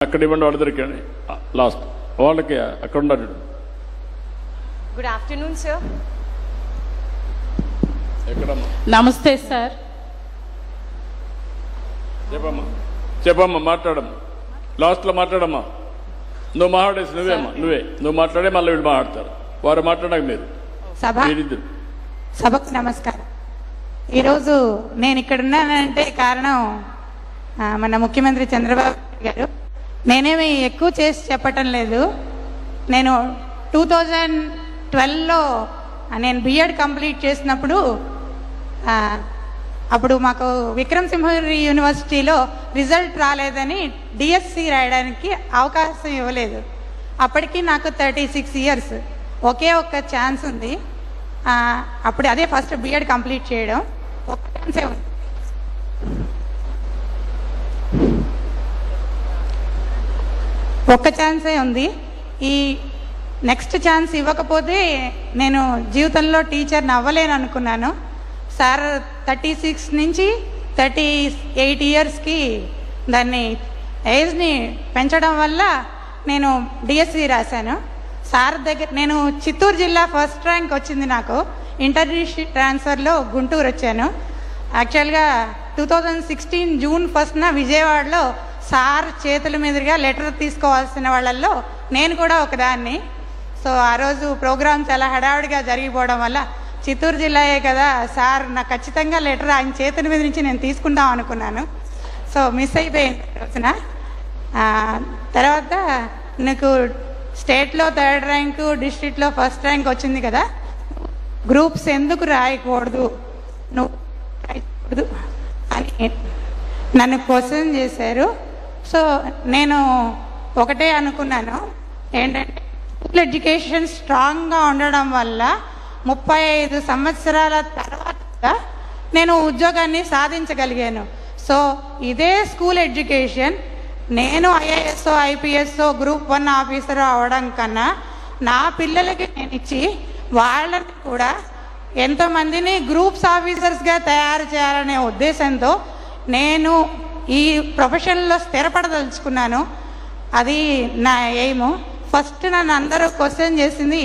అక్కడ ఇవ్వండి, వాళ్ళ దొరికండి లాస్ట్ వాళ్ళకి అక్కడ ఉన్నాడు. Good afternoon sir. ఎక్కడమ్మా? నమస్తే సార్. చెప్పమ్మా, చెప్పమ్మా, మాట్లాడమ్మా, లాస్ట్లో మాట్లాడమ్మా. నువ్వు మాట్లాడేసి నువ్వు మాట్లాడే మళ్ళీ వీళ్ళు మాట్లాడతారు. వారు మాట్లాడక మీరు సభకు నమస్కారం. ఈరోజు నేను ఇక్కడ ఉన్నానంటే కారణం మన ముఖ్యమంత్రి చంద్రబాబు గారు. నేనేమి ఎక్కువ చేసి చెప్పటం లేదు. నేను 2012లో నేను బిఎడ్ కంప్లీట్ చేసినప్పుడు అప్పుడు మాకు విక్రమసింహపురి యూనివర్సిటీలో రిజల్ట్ రాలేదని డిఎస్సి రాయడానికి అవకాశం ఇవ్వలేదు. అప్పటికి నాకు 36 ఇయర్స్, ఒకే ఒక్క ఛాన్స్ ఉంది. అప్పుడు అదే ఫస్ట్ బిఎడ్ కంప్లీట్ చేయడం. ఒక్క ఛాన్సే ఉంది. ఒక్క ఛాన్సే ఉంది. ఈ నెక్స్ట్ ఛాన్స్ ఇవ్వకపోతే నేను జీవితంలో టీచర్ని అవ్వలేను అనుకున్నాను. సార్ 36 నుంచి 38 ఇయర్స్కి దాన్ని ఏజ్ని పెంచడం వల్ల నేను డిఎస్సి రాశాను. సార్ దగ్గర నేను చిత్తూరు జిల్లా ఫస్ట్ ర్యాంక్ వచ్చింది నాకు. ఇంటర్ డిస్ట్రిక్ట్ ట్రాన్స్ఫర్లో గుంటూరు వచ్చాను. యాక్చువల్గా 2016 జూన్ 1న విజయవాడలో సార్ చేతుల మీదుగా లెటర్ తీసుకోవాల్సిన వాళ్ళల్లో నేను కూడా ఒకదాన్ని. సో ఆ రోజు ప్రోగ్రామ్ చాలా హడావుడిగా జరిగిపోవడం వల్ల చిత్తూరు జిల్లాయే కదా సార్, నాకు ఖచ్చితంగా లెటర్ ఆయన చేతుల మీద నుంచి నేను తీసుకుందాం అనుకున్నాను. సో మిస్ అయిపోయింది రోజున. తర్వాత నీకు స్టేట్లో 3rd ర్యాంకు, డిస్ట్రిక్ట్లో 1st ర్యాంక్ వచ్చింది కదా, గ్రూప్స్ ఎందుకు రాయకూడదు నువ్వు రాయకూడదు అని నన్ను క్వశ్చన్ చేశారు. సో నేను ఒకటే అనుకున్నాను, ఏంటంటే స్కూల్ ఎడ్యుకేషన్ స్ట్రాంగ్గా ఉండడం వల్ల 35 సంవత్సరాల తర్వాత నేను ఉద్యోగాన్ని సాధించగలిగాను. సో ఇదే స్కూల్ ఎడ్యుకేషన్ నేను ఐఏఎస్ఓ, ఐపీఎస్ఓ, గ్రూప్ 1 ఆఫీసర్ అవడం కన్నా నా పిల్లలకి నేను ఇచ్చి వాళ్ళని కూడా ఎంతోమందిని గ్రూప్స్ ఆఫీసర్స్గా తయారు చేయాలనే ఉద్దేశంతో నేను ఈ ప్రొఫెషన్లో స్థిరపడదలుచుకున్నాను. అది నా ఎయిము. ఫస్ట్ నన్ను అందరూ క్వశ్చన్ చేసింది,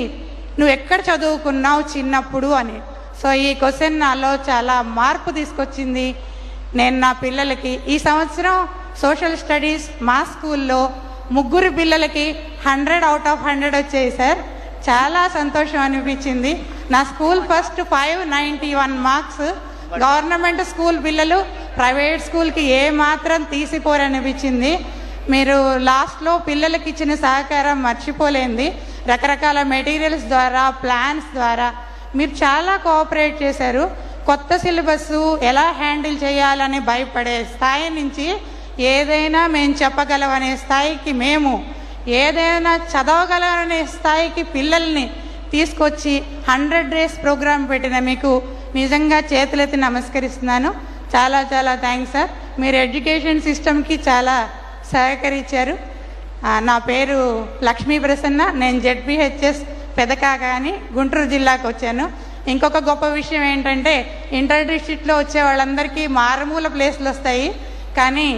నువ్వు ఎక్కడ చదువుకున్నావు చిన్నప్పుడు అని. సో ఈ క్వశ్చన్ నాలో చాలా మార్పు తీసుకొచ్చింది. నేను నా పిల్లలకి ఈ సంవత్సరం సోషల్ స్టడీస్ మా స్కూల్లో 3 పిల్లలకి 100 out of 100 వచ్చాయి సార్. చాలా సంతోషం అనిపించింది. నా school first 591 marks. Government school పిల్లలు ప్రైవేట్ స్కూల్కి ఏమాత్రం తీసిపోరనిపించింది. మీరు లాస్ట్లో పిల్లలకి ఇచ్చిన సహకారం మర్చిపోలేంది. రకరకాల మెటీరియల్స్ ద్వారా, ప్లాన్స్ ద్వారా మీరు చాలా కోఆపరేట్ చేశారు. కొత్త సిలబస్ ఎలా హ్యాండిల్ చేయాలని భయపడే స్థాయి నుంచి ఏదైనా మేము చెప్పగలమనే స్థాయికి, మేము ఏదైనా చదవగలమనే స్థాయికి పిల్లల్ని తీసుకొచ్చి 100 days ప్రోగ్రామ్ పెట్టిన మీకు నిజంగా చేతులెత్తి నమస్కరిస్తున్నాను. చాలా చాలా థ్యాంక్స్ సార్. మీరు ఎడ్యుకేషన్ సిస్టమ్కి చాలా సహకరించారు. నా పేరు లక్ష్మీ ప్రసన్న. నేను జెడ్పీహెచ్ఎస్ పెదకాకాని గుంటూరు జిల్లాకు వచ్చాను. ఇంకొక గొప్ప విషయం ఏంటంటే ఇంటర్ డిస్ట్రిక్ట్లో వచ్చే వాళ్ళందరికీ మారుమూల ప్లేస్లు వస్తాయి, కానీ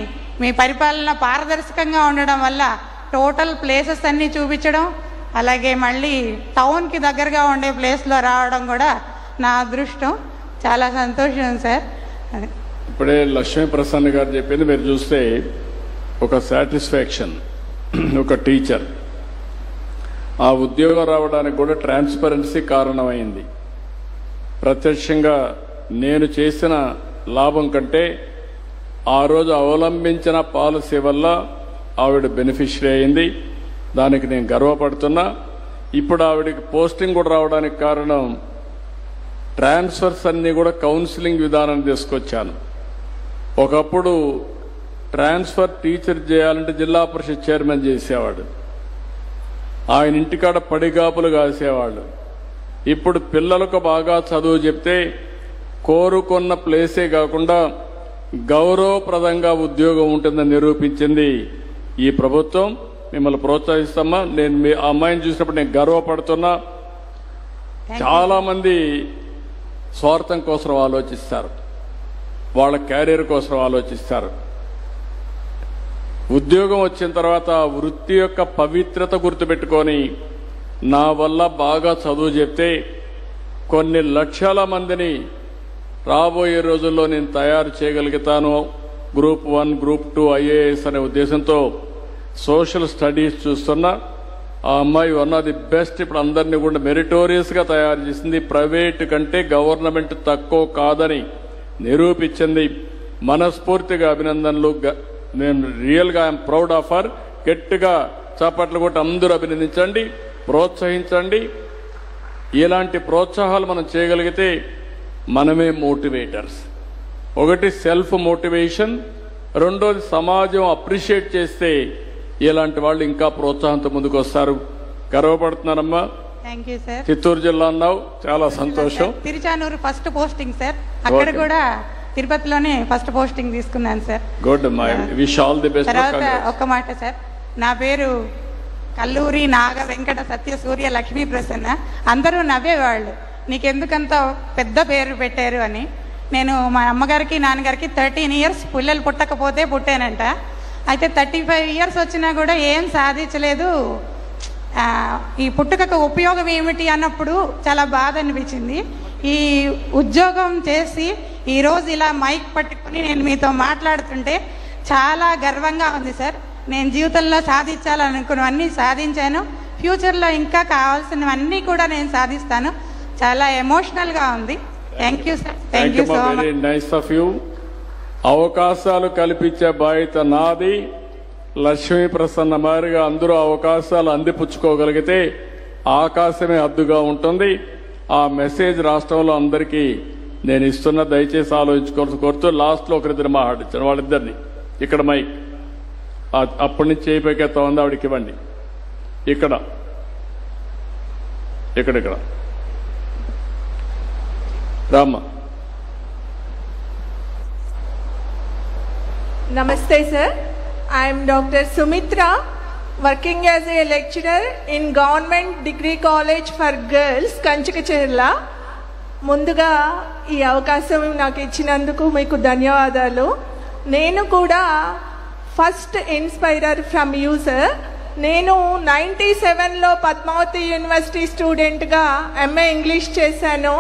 మీ పరిపాలన పారదర్శకంగా ఉండడం వల్ల టోటల్ ప్లేసెస్ అన్నీ చూపించడం, అలాగే మళ్ళీ టౌన్కి దగ్గరగా ఉండే ప్లేస్లో రావడం కూడా నా అదృష్టం. చాలా సంతోషం సార్. ఇప్పుడే లక్ష్మీ ప్రసన్న గారు చెప్పింది మీరు చూస్తే ఒక సాటిస్ఫాక్షన్. ఒక టీచర్ ఆ ఉద్యోగం రావడానికి కూడా ట్రాన్స్పరెన్సీ కారణమైంది. ప్రత్యక్షంగా నేను చేసిన లాభం కంటే ఆ రోజు అవలంబించిన పాలసీ వల్ల ఆవిడ బెనిఫిషియరీ అయింది. దానికి నేను గర్వపడుతున్నా. ఇప్పుడు ఆవిడకి పోస్టింగ్ కూడా రావడానికి కారణం ట్రాన్స్ఫర్స్ అన్నీ కూడా కౌన్సిలింగ్ విధానం తీసుకొచ్చాను. ఒకప్పుడు ట్రాన్స్ఫర్ టీచర్ చేయాలంటే జిల్లా పరిషత్ చైర్మన్ చేసేవాడు, ఆయన ఇంటికాడ పడిగాపులు కాసేవాళ్ళు. ఇప్పుడు పిల్లలకు బాగా చదువు చెప్తే కోరుకున్న ప్లేసే కాకుండా గౌరవప్రదంగా ఉద్యోగం ఉంటుందని నిరూపించింది ఈ ప్రభుత్వం. మిమ్మల్ని ప్రోత్సహిస్తామా. నేను మీ అమ్మాయిని చూసినప్పుడు నేను గర్వపడుతున్నా. చాలా మంది స్వార్థం కోసం ఆలోచిస్తారు, వాళ్ళ క్యారియర్ కోసం ఆలోచిస్తారు. ఉద్యోగం వచ్చిన తర్వాత ఆ వృత్తి యొక్క పవిత్రత గుర్తుపెట్టుకొని నా వల్ల బాగా చదువు చెప్తే కొన్ని లక్షల మందిని రాబోయే రోజుల్లో నేను తయారు చేయగలుగుతాను. గ్రూప్ 1, గ్రూప్ 2 IAS అనే ఉద్దేశంతో సోషల్ స్టడీస్ చూస్తున్నా. ఆ అమ్మాయి వన్ ఆఫ్ ది బెస్ట్. ఇప్పుడు అందరినీ కూడా మెరిటోరియస్ గా తయారు చేసింది. ప్రైవేట్ కంటే గవర్నమెంట్ తక్కువ కాదని నిరూపించింది. మనస్ఫూర్తిగా అభినందనలు. నేను రియల్ గా ఐఎమ్ ప్రౌడ్ ఆఫ్ హర్. గట్టిగా చప్పట్లు కొట్టి అందరూ అభినందించండి, ప్రోత్సహించండి. ఇలాంటి ప్రోత్సాహాలు మనం చేయగలిగితే మనమే మోటివేటర్స్. ఒకటి సెల్ఫ్ మోటివేషన్, రెండోది సమాజం అప్రిషియేట్ చేస్తే ఇలాంటి వాళ్ళు ఇంకా ప్రోత్సాహంతో ముందుకు వస్తారు. గర్వపడుతున్నానమ్మా. Thank you sir. చిత్తూరు జిల్లా అన్నావు, చాలా సంతోషం. Tiruchanur first posting sir. అక్కడ కూడా తిరుపతిలోనే ఫస్ట్ పోస్టింగ్ తీసుకున్నాను sir. Good. My wish all the best. తర్వాత ఒక్క మాట సార్, నా పేరు కల్లూరి నాగ వెంకట సత్య సూర్య లక్ష్మీ ప్రసన్న. అందరూ నవ్వేవాళ్ళు, నీకెందుకంత పెద్ద పేరు పెట్టారు అని. నేను మా అమ్మగారికి నాన్నగారికి 13 years పిల్లలు పుట్టకపోతే పుట్టానంట. అయితే 35 years వచ్చినా కూడా ఏం సాధించలేదు. ఈ పుట్టుకకు ఉపయోగం ఏమిటి అన్నప్పుడు చాలా బాధ అనిపించింది. ఈ ఉద్యోగం చేసి ఈరోజు ఇలా మైక్ పట్టుకుని నేను మీతో మాట్లాడుతుంటే చాలా గర్వంగా ఉంది సార్. నేను జీవితంలో సాధించాలనుకున్నవన్నీ సాధించాను. ఫ్యూచర్లో ఇంకా కావాల్సినవన్నీ కూడా నేను సాధిస్తాను. చాలా ఎమోషనల్గా ఉంది. Thank you sir. Thank you so much. Very nice of you. అవకాశాలు కల్పించే బాధ్యత నాది. లక్ష్మీ ప్రసన్న మారిగా అందరూ అవకాశాలు అందిపుచ్చుకోగలిగితే ఆకాశమే హద్దుగా ఉంటుంది. ఆ మెసేజ్ రాష్ట్రంలో అందరికీ నేను ఇస్తున్న, దయచేసి ఆలోచించుకోవాల్సి కోరుతూ లాస్ట్ లో ఒకరిద్దరు మాట్లాడించాను. వాళ్ళిద్దరిని ఇక్కడ మైక్ అప్పటి నుంచి చేయి పైకెత్తా ఉంది, ఆవిడకి ఇవ్వండి. ఇక్కడ రామ్మ. Namaste sir, I am Dr. Sumitra, working as a lecturer in Government Degree College for Girls, Kanchikacherla. ముందుగా ఈ అవకాశం నాకు ఇచ్చినందుకు మీకు ధన్యవాదాలు. నేను కూడా ఫస్ట్ ఇన్స్పైరర్ ఫ్రమ్ యూ సార్. నేను 97లో పద్మావతి యూనివర్సిటీ స్టూడెంట్గా MA ఇంగ్లీష్ చేశాను.